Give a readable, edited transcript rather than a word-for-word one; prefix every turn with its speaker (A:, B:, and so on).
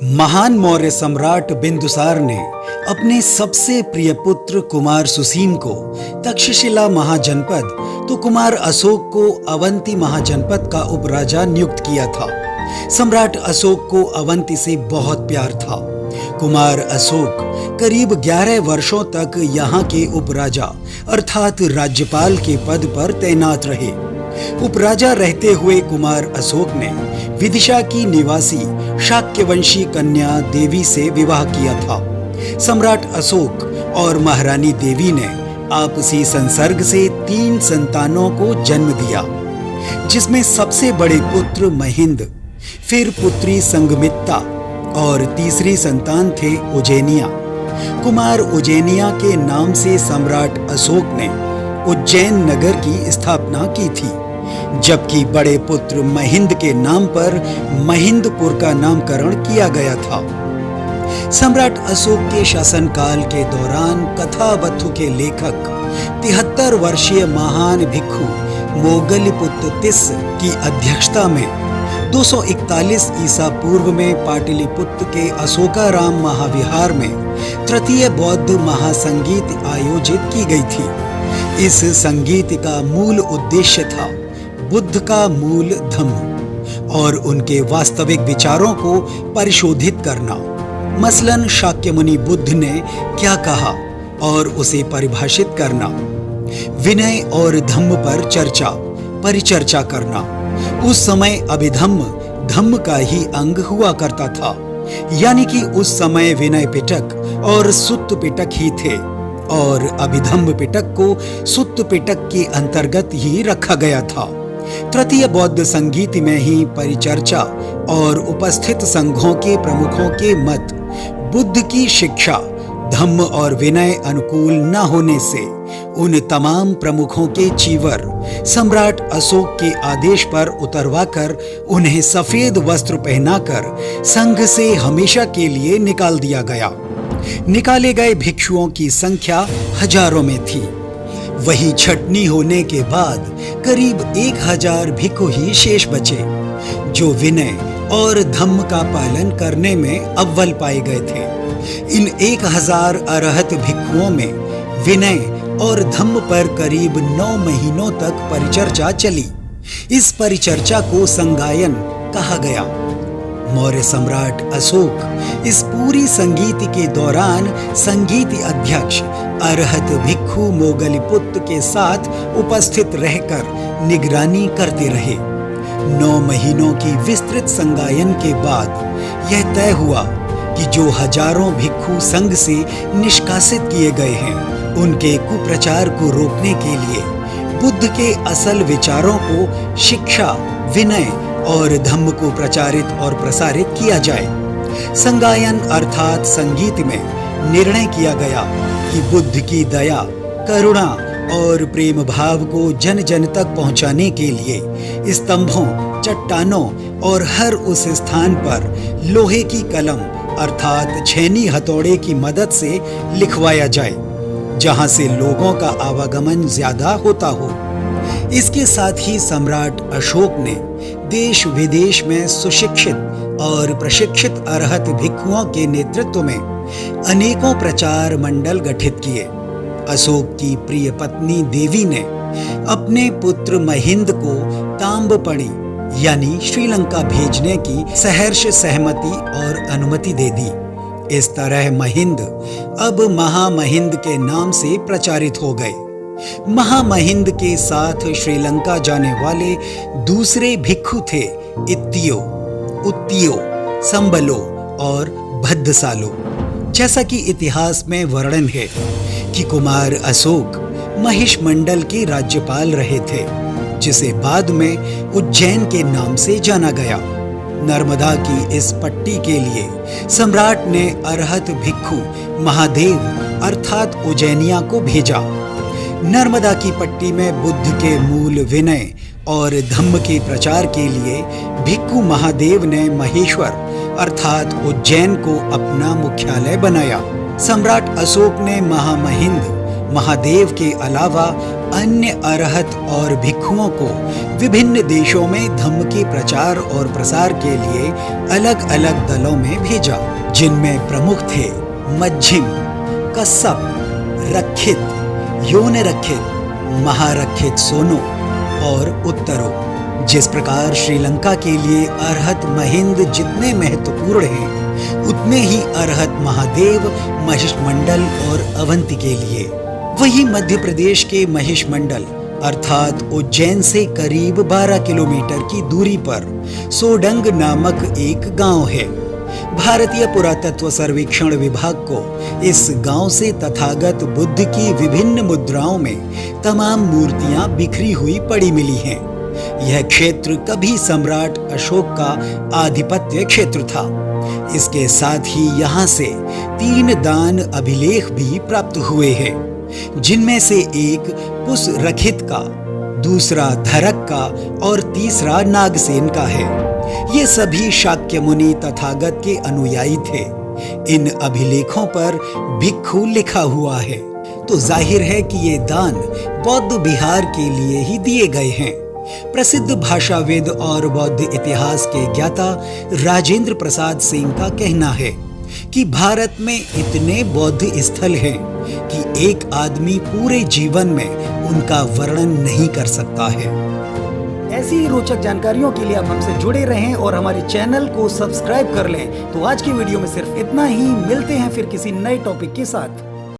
A: महान मौर्य सम्राट बिंदुसार ने अपने सबसे प्रिय पुत्र कुमार सुसीम को तक्षशिला महाजनपद तो कुमार अशोक को अवंती महाजनपद का उपराजा नियुक्त किया था। सम्राट अशोक को अवंती से बहुत प्यार था। कुमार अशोक करीब 11 वर्षों तक यहाँ के उपराजा अर्थात राज्यपाल के पद पर तैनात रहे। उपराजा रहते हुए कुमार अशोक ने विदिशा की निवासी शाक्यवंशी कन्या देवी से विवाह किया था। सम्राट अशोक और महारानी देवी ने आपसी संसर्ग से 3 संतानों को जन्म दिया, जिसमें सबसे बड़े पुत्र महिंद, फिर पुत्री संगमित्ता और तीसरी संतान थे उज्जैनिया। कुमार उज्जैनिया के नाम से सम्राट अशोक ने उज्जैन नगर की स्थापना की थी, जबकि बड़े पुत्र महिंद के नाम पर महिंदपुर का नामकरण किया गया था। सम्राट अशोक के शासनकाल के दौरान कथावथु के लेखक 73 वर्षीय महान भिक्षु मोगलिपुत्र तिस्स की अध्यक्षता में 241 ईसा पूर्व में पाटलिपुत्र के अशोकाराम महाविहार में तृतीय बौद्ध महासंगीत आयोजित की गई थी। इस संगीत का मूल उद्देश्य था बुद्ध का मूल धम्म और उनके वास्तविक विचारों को परिशोधित करना। मसलन शाक्य मुनि बुद्ध ने क्या कहा और उसे परिभाषित करना, विनय और धम्म पर चर्चा परिचर्चा करना। उस समय अभिधम्म धम्म का ही अंग हुआ करता था, यानी कि उस समय विनय पिटक और सुत्त पिटक ही थे और अभिधम्म पिटक को सुत्त पिटक के अंतर्गत ही रखा गया था। तृतीय बौद्ध संगीत में ही परिचर्चा और उपस्थित संघों के प्रमुखों के मत बुद्ध की शिक्षा धम्म और विनय अनुकूल न होने से उन तमाम प्रमुखों के चीवर सम्राट अशोक के आदेश पर उतरवाकर उन्हें सफेद वस्त्र पहनाकर संघ से हमेशा के लिए निकाल दिया गया। निकाले गए भिक्षुओं की संख्या हजारों में थी। वही छटनी होने के बाद करीब 1000 भिक्षु ही शेष बचे, जो विनय और धम्म का पालन करने में अव्वल पाए गए थे। इन 1000 अरहत भिक्षुओं में विनय और धम्म पर करीब 9 महीनों तक परिचर्चा चली। इस परिचर्चा को संगायन कहा गया। मौर्य सम्राट अशोक इस पूरी संगीत के दौरान संगीत अध्यक्ष अरहत भिक्षु मोगलिपुत्र के साथ उपस्थित रहकर निगरानी करते रहे। 9 महीनों की विस्तृत संगायन के बाद यह तय हुआ कि जो हजारों भिक्षु संघ से निष्कासित किए गए हैं, उनके कुप्रचार को रोकने के लिए बुद्ध के असल विचारों को शिक्षा, विनय और धम्म को प्रचारित और प्रसारित किया जाए। संगायन अर्थात संगीत में निर्णय किया गया कि बुद्ध की दया, करुणा और प्रेम भाव को जन जन तक पहुंचाने के लिए स्तंभों, चट्टानों और हर उस स्थान पर लोहे की कलम अर्थात छेनी हथौड़े की मदद से लिखवाया जाए जहां से लोगों का आवागमन ज्यादा होता हो। इसके साथ ही सम्राट अशोक ने देश विदेश में सुशिक्षित और प्रशिक्षित अरहत भिक्षुओं के नेतृत्व में अनेकों प्रचार मंडल गठित किए। अशोक की प्रिय पत्नी देवी ने अपने पुत्र महिंद को ताम्रपणी यानी श्रीलंका भेजने की सहर्ष सहमति और अनुमति दे दी। इस तरह महिंद अब महामहिंद के नाम से प्रचारित हो गए। महामहिंद के साथ श्रीलंका जाने वाले दूसरे भिक्षु थे इत्तियो, उत्तियो, संबलो और भद्दसालो। जैसा कि इतिहास में वर्णन है कि कुमार अशोक महिष मंडल के राज्यपाल रहे थे, जिसे बाद में उज्जैन के नाम से जाना गया। नर्मदा की इस पट्टी के लिए सम्राट ने अरहत भिक्षु महादेव अर्थात उज्जैनिया को भेजा। नर्मदा की पट्टी में बुद्ध के मूल विनय और धम्म के प्रचार के लिए भिक्षु महादेव ने महेश्वर अर्थात उज्जैन को अपना मुख्यालय बनाया। सम्राट अशोक ने महामहिंद महादेव के अलावा अन्य अरहत और भिक्षुओं को विभिन्न देशों में धम्म के प्रचार और प्रसार के लिए अलग अलग दलों में भेजा, जिनमें प्रमुख थे मज्झिम, कस्सप, रक्षित, योन रक्षित, महारक्षित सोनो और उत्तरो। जिस प्रकार श्रीलंका के लिए अरहत महिंद जितने महत्वपूर्ण हैं, उतने ही अरहत महादेव महिषमंडल और अवंती के लिए। वही मध्य प्रदेश के महिषमंडल अर्थात उज्जैन से करीब 12 किलोमीटर की दूरी पर सोडंग नामक एक गांव है। भारतीय पुरातत्व सर्वेक्षण विभाग को इस गांव से तथागत बुद्ध की विभिन्न मुद्राओं में तमाम मूर्तियां बिखरी हुई पड़ी मिली हैं। यह क्षेत्र कभी सम्राट अशोक का आधिपत्य क्षेत्र था। इसके साथ ही यहाँ से 3 दान अभिलेख भी प्राप्त हुए हैं, जिनमें से एक पुसरखित का, दूसरा धरक का और तीसरा नागसेन का है। ये सभी शाक्य मुनि तथागत के अनुयायी थे। इन अभिलेखों पर भिक्षु लिखा हुआ है, तो जाहिर है कि ये दान बौद्ध बिहार के लिए ही दिए गए हैं। प्रसिद्ध भाषाविद और बौद्ध इतिहास के ज्ञाता राजेंद्र प्रसाद सिंह का कहना है कि भारत में इतने बौद्ध स्थल हैं कि एक आदमी पूरे जीवन में उनका वर्णन नहीं कर सकता है। ऐसी ही रोचक जानकारियों के लिए आप हमसे जुड़े रहें और हमारे चैनल को सब्सक्राइब कर लें। तो आज की वीडियो में सिर्फ इतना ही। मिलते हैं फिर किसी नए टॉपिक के साथ।